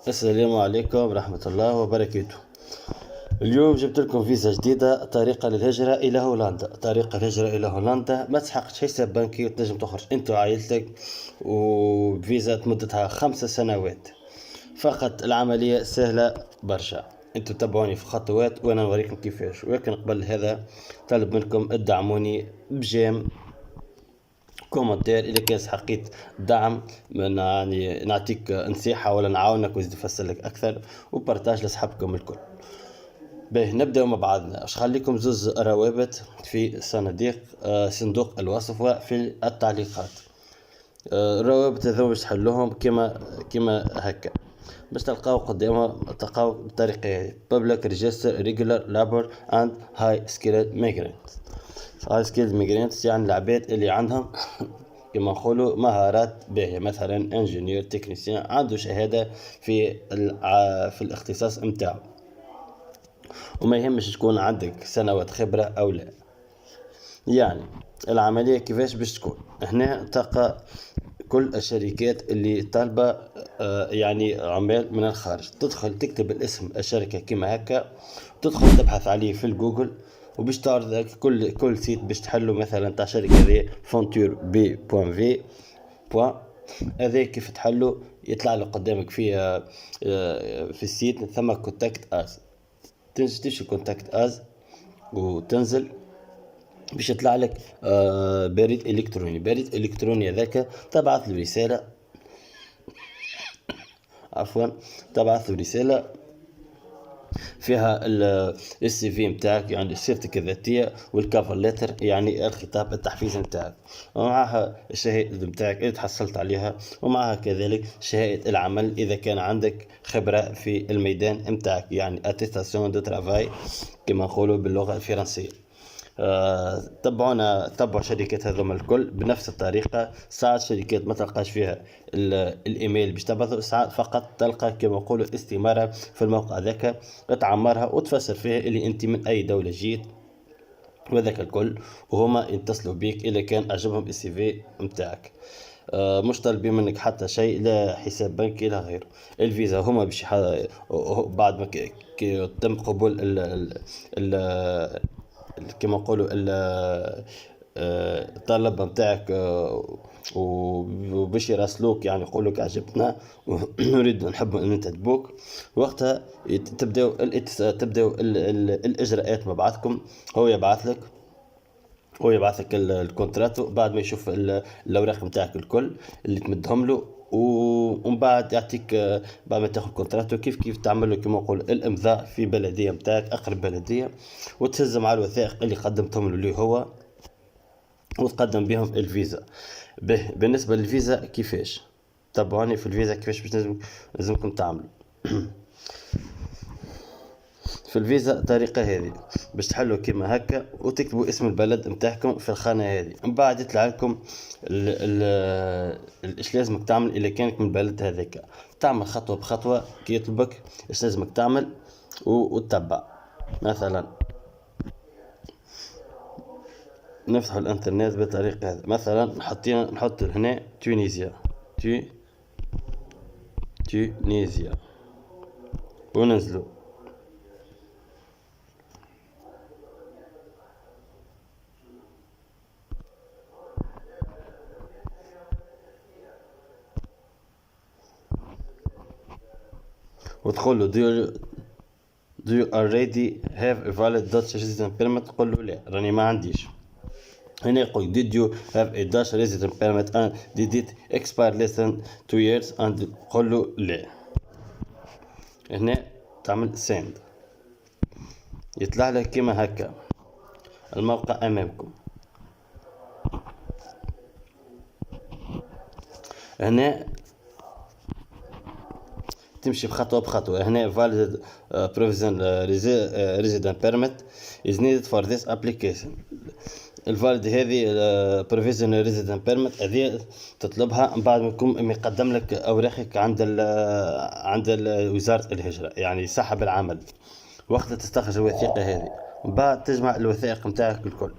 السلام عليكم ورحمة الله وبركاته. اليوم جبت لكم فيزا جديدة، طريقة للهجرة إلى هولندا. طريقة الهجرة إلى هولندا ما تسحقش حساب بنكي وتنجم تخرج أنت وعائلتك، وفيزا مدتها 5 سنوات فقط. العملية سهلة برشا، انتوا تابعوني في خطوات وانا نوريكم كيفاش. ولكن قبل هذا طلب منكم ادعموني بجيم، كومنتير اذا كان حقيت دعم من يعني نعطيك نصيحة ولا نعاونك ونزيد نفسر لك اكثر، وبارتاج لاصحابكم الكل. باهي نبداو مع بعضنا. اش خليكم زوز روابط في صناديق صندوق الوصف وفي التعليقات. الروابط هذو باش تحلوهم كما هكا، باش تلقاو قدامها تلقاو بالطريقة هذه: Public Register Regular Labor and High Skilled Migrants. High Skilled Migrants يعني العباد اللي عندهم كما نقولوا مهارات باهية، مثلا انجينير تكنيسيان عنده شهادة في الاختصاص متاعه، وما يهمش تكون عندك سنوات خبرة او لا. يعني العملية كيفاش باش تكون؟ هنا تلقى كل الشركات اللي طالبة يعني عمال من الخارج. تدخل تكتب الاسم الشركة كما هكا، تدخل تبحث عليه في الجوجل، وباش تعرض لك كل سيت باش تحله. مثلا تاع شركة ذي فونتور بي بوان في بوان، هذا كيف تحله يطلع لك قدامك في السيت ثم كونتاكت از. تمشي كونتاكت از وتنزل باش يطلع لك بريد الكتروني هذاك تبعث له رساله، عفوا تبعث له رساله فيها السي في نتاعك، يعني سيرتك الذاتيه، والكفر ليتر يعني الخطاب التحفيزي نتاعك، ومعها الشهاده نتاعك اللي تحصلت عليها، ومعها كذلك شهاده العمل اذا كان عندك خبره في الميدان نتاعك، يعني اتيستاسيون دو ترافاي كما نقولوا باللغه الفرنسيه. تبعوا شركات هذوما الكل بنفس الطريقة. ساعات شركات ما تلقاش فيها الايميل باش تبعثوا، ساعات فقط تلقى كما نقولوا استمارة في الموقع ذاك تعمرها وتفسر فيها اللي انت من اي دولة جيت وذاك الكل، وهما يتصلوا بيك اذا كان عجبهم السي في نتاعك. مش طالبين منك حتى شيء، لا حساب بنكي لا غيره. الفيزا هما باش بعد ما تم قبول كما نقولوا الطلب نتاعك، وباش يراسلوك يعني يقولوك عجبتنا ونريد نحب ان تدبوك. وقتها تبداو الاجراءات مع بعضكم. هو يبعث لك الكونتراتو بعد ما يشوف الاوراق نتاعك الكل اللي تمدهم له، ومن بعد يعطيك بعد ما تاخذ كونتراتو كيف تعمل له كما نقول الامضاء في بلديه نتاعك، اقرب بلديه، وتهز مع الوثائق اللي قدمتهم له اللي هو، وتقدم بهم الفيزا. بالنسبه للفيزا كيفاش تابعوني في الفيزا كيفاش باش لازمكم تعملوا. في الفيزا الطريقة هذه باش تحلوا كيما هكا وتكتبوا اسم البلد نتاعكم في الخانة هذه. من بعد يطلع لكم ايش لازمك تعمل اذا كانك من البلد هذاك. تعمل خطوة بخطوة كي يطلبك ايش لازمك تعمل وتتبع. مثلا نفتح الانترنت بالطريقة هذه، مثلا نحط هنا تونيزيا وننزلوا. وتقول له do you already have a valid Dutch resident permit؟ تقول له لا راني ما عنديش. هنا يقول did you have a Dutch resident permit and did it expire less than 2 years and تقول له لا. هنا تعمل send، يطلع لك كما هكا الموقع امامكم. هنا تمشي بخطوة. هنا valid provisional resident permit is needed for this application. الفاليد هذه provisional resident permit هذه تطلبها بعد ما يكون مقدم لك اوراقك عند وزارة الهجرة، يعني صاحب العمل. وقتها تستخرج الوثيقة هذه، بعد تجمع الوثائق نتاعك الكل.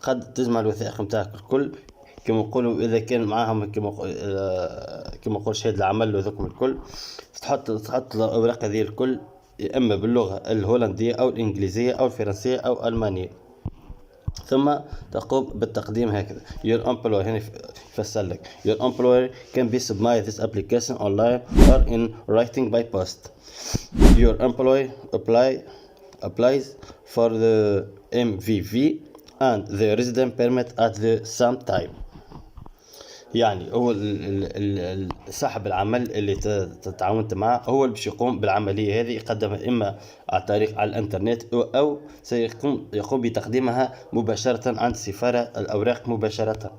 قد تجمع الوثائق نتاعك الكل كما نقولوا اذا كان معاهم كما نقول شهاده العمل وذوكم الكل، تحط الأوراق هذه الكل إما باللغة الهولندية أو الإنجليزية أو الفرنسية أو الألمانية، ثم تقوم بالتقديم هكذا. Your employer هنا يفسر لك Your employer can be submit this application online or in writing by post. Your employee applies for the MVV and the resident permit at the same time. يعني هو صاحب العمل اللي تعاونت معه هو اللي باش يقوم بالعملية هذه، يقدمها إما على الإنترنت أو يقوم بتقديمها مباشرة عند السفارة، الأوراق مباشرة.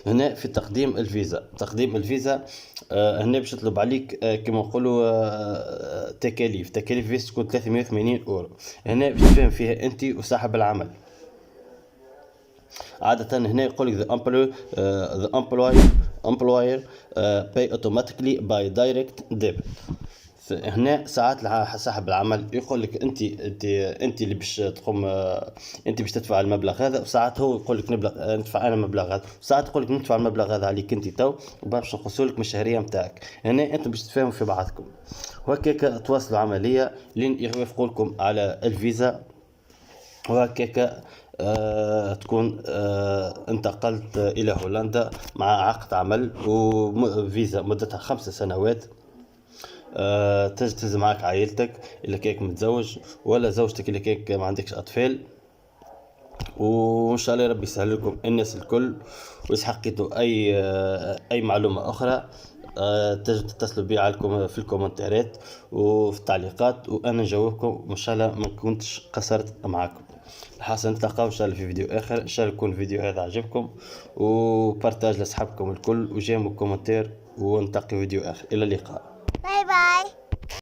هنا في تقديم الفيزا هنا باش يطلب عليك كما نقولوا تكاليف فيزا تكون 380 €. هنا باش تفهم فيها أنت وصاحب العمل. عادة هنا يقول لك the employer pay automatically by direct debit. هنا ساعات صاحب العمل يقول لك انت اللي باش تقوم، انت باش تدفع المبلغ هذا، وساعات هو يقول لك ندفع انا المبلغ هذا، وساعات يقول لك ندفع المبلغ هذا عليك انت تو باش نقصوا لك من الشهريه نتاعك. هنا انت باش تفهموا في بعضكم، وهكاك تواصلوا عمليه لين يوافقوا لكم على الفيزا، وهكاك تكون انتقلت إلى هولندا مع عقد عمل وفيزا مدتها 5 سنوات. تجي معك عائلتك إلا كيك متزوج، ولا زوجتك إلا كيك ما عندكش أطفال. وإن شاء الله ربي يسهل لكم الناس الكل. وإذا حقيتوا أي معلومة أخرى تجد تتصلوا بي عليكم في الكومنتات وفي التعليقات، وأنا نجاوبكم وإن شاء الله ما كنتش قصرت معكم. الحاصل نتلاقاو ان شاء الله في فيديو اخر. ان شاء الله يكون الفيديو هذا عجبكم، وبارتاج لاصحابكم الكل، وجيموا كومنتير، ونلتقي فيديو اخر. الى اللقاء. باي باي.